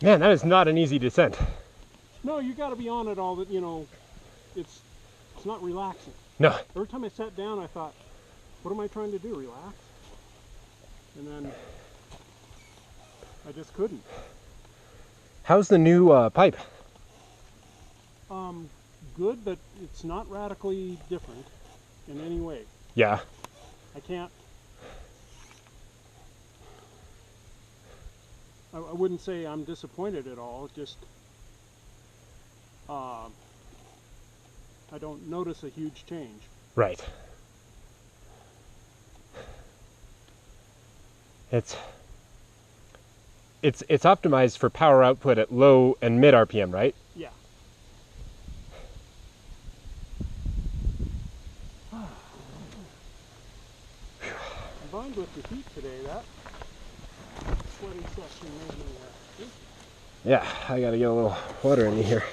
Man, that is not an easy descent. No, you got to be on it all. That, you know, it's not relaxing. No. Every time I sat down, I thought, what am I trying to do? Relax? And then I just couldn't. How's the new pipe? Good, but it's not radically different in any way. Yeah. I can't. I wouldn't say I'm disappointed at all. Just I don't notice a huge change. Right. It's optimized for power output at low and mid RPM, right? Yeah. Combined with the heat today, that sweaty section made me sleepy. Yeah, I gotta get a little water in here.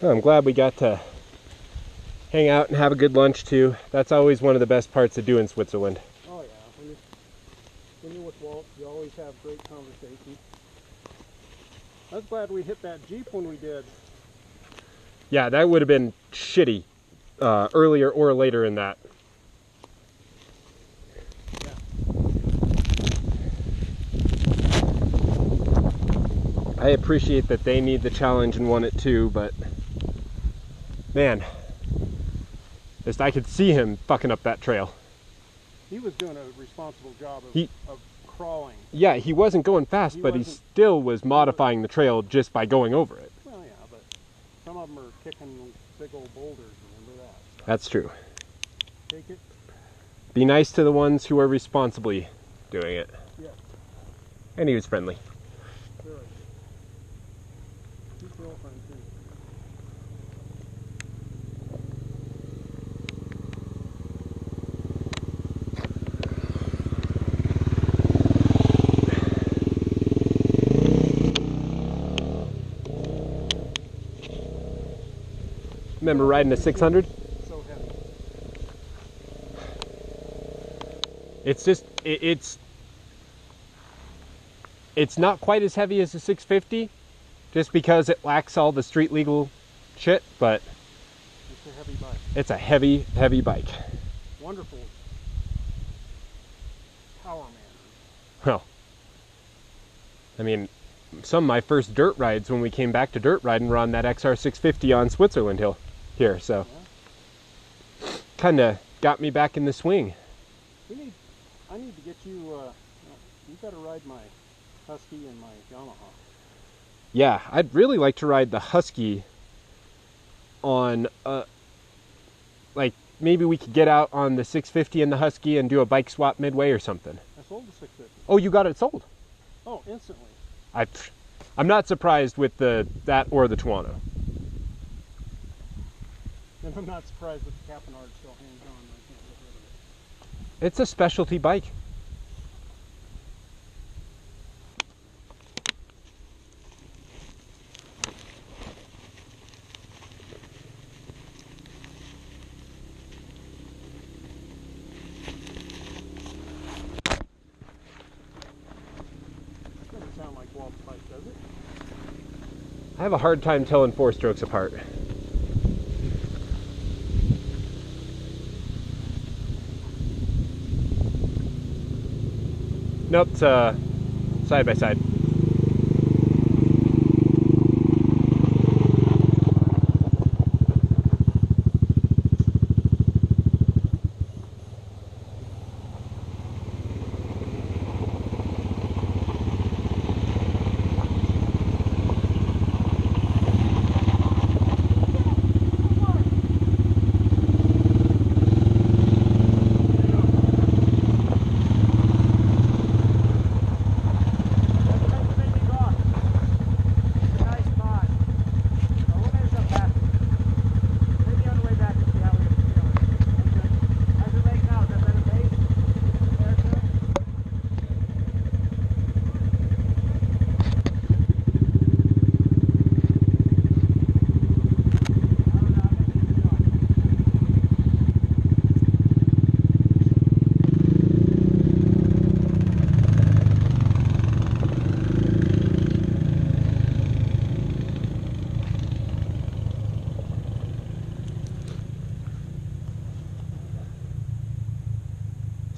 Well, I'm glad we got to hang out and have a good lunch too. That's always one of the best parts of doing Switzerland. Oh yeah, when you're with Walt, you always have great conversation. I was glad we hit that Jeep when we did. Yeah, that would have been shitty earlier or later in that. Yeah. I appreciate that they need the challenge and want it too, but man, just I could see him fucking up that trail. He was doing a responsible job of crawling. Yeah, he wasn't going fast, but he still was modifying the trail just by going over it. Well, yeah, but some of them are kicking big old boulders, remember that. That's true. Take it. Be nice to the ones who are responsibly doing it. Yeah. And he was friendly. Very. His girlfriend too. Remember riding a 600? So heavy. It's just, it's not quite as heavy as a 650, just because it lacks all the street legal shit, but It's a heavy bike. it's a heavy, heavy bike. Wonderful power man. Well, I mean, some of my first dirt rides when we came back to dirt riding were on that XR650 on Switzerland Hill here, so Yeah. kind of got me back in the swing. I need to get you, you got to ride my Husky and my Yamaha. Yeah, I'd really like to ride the Husky on, like, maybe we could get out on the 650 and the Husky and do a bike swap midway or something. I sold the 650. Oh, you got it sold? Oh, instantly. I'm not surprised with that or the Tuono. And I'm not surprised that the Capenard still hangs on. I can't get rid of it. It's a specialty bike. Doesn't sound like Walt's bike, does it? I have a hard time telling four strokes apart. Nope, it's side by side.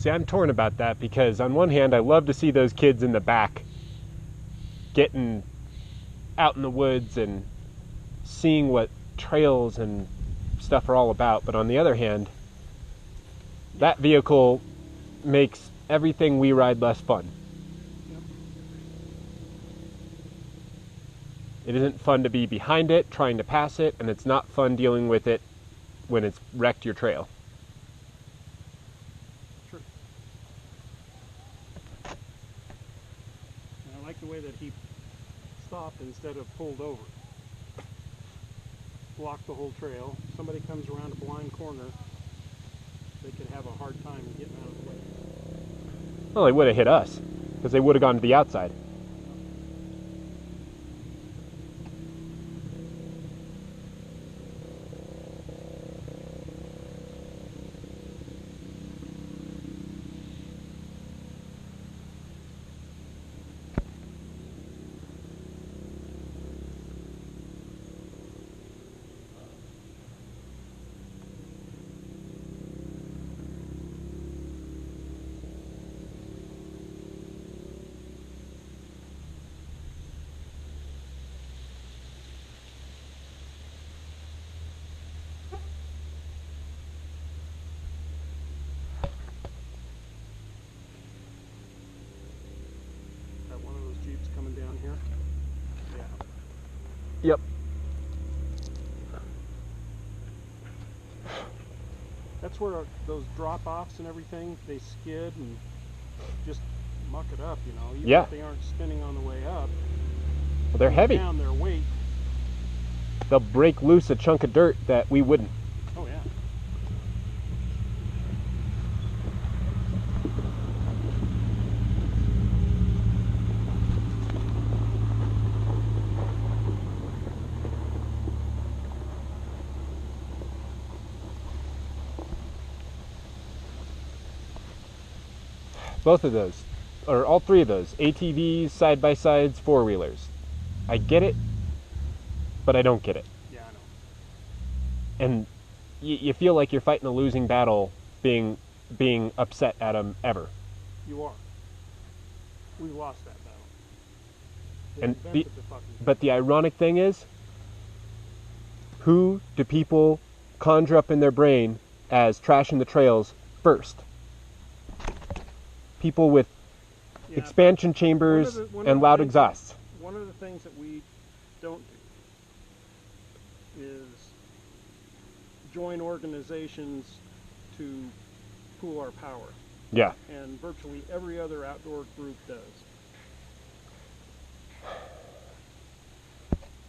See, I'm torn about that because on one hand, I love to see those kids in the back getting out in the woods and seeing what trails and stuff are all about. But on the other hand, that vehicle makes everything we ride less fun. Yep. It isn't fun to be behind it, trying to pass it, and it's not fun dealing with it when it's wrecked your trail. True. And I like the way that he stopped instead of pulled over. Blocked the whole trail. Somebody comes around a blind corner, they could have a hard time getting out of the way. Well, they would have hit us because they would have gone to the outside. Jeeps coming down here. Yeah. Yep. That's where those drop-offs and everything, they skid and just muck it up, you know. Even Yeah. if they aren't spinning on the way up. Well, they're heavy. Down their weight. They'll break loose a chunk of dirt that we wouldn't. Oh yeah. Both of those, or all three of those, ATVs, side-by-sides, four-wheelers. I get it, but I don't get it. Yeah, I know. And you feel like you're fighting a losing battle being upset at them ever. You are. We lost that battle. They And invented the fucking thing. But the ironic thing is, who do people conjure up in their brain as trashing the trails first? People with Yeah, expansion chambers one of and the loud things exhausts. One of the things that we don't do is join organizations to pool our power. Yeah. And virtually every other outdoor group does.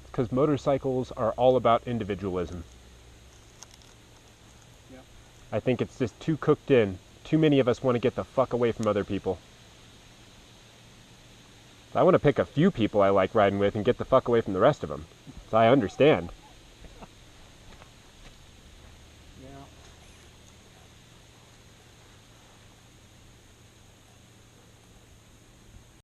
Because motorcycles are all about individualism. Yeah. I think it's just too cooked in. Too many of us want to get the fuck away from other people. I want to pick a few people I like riding with and get the fuck away from the rest of them. So I understand.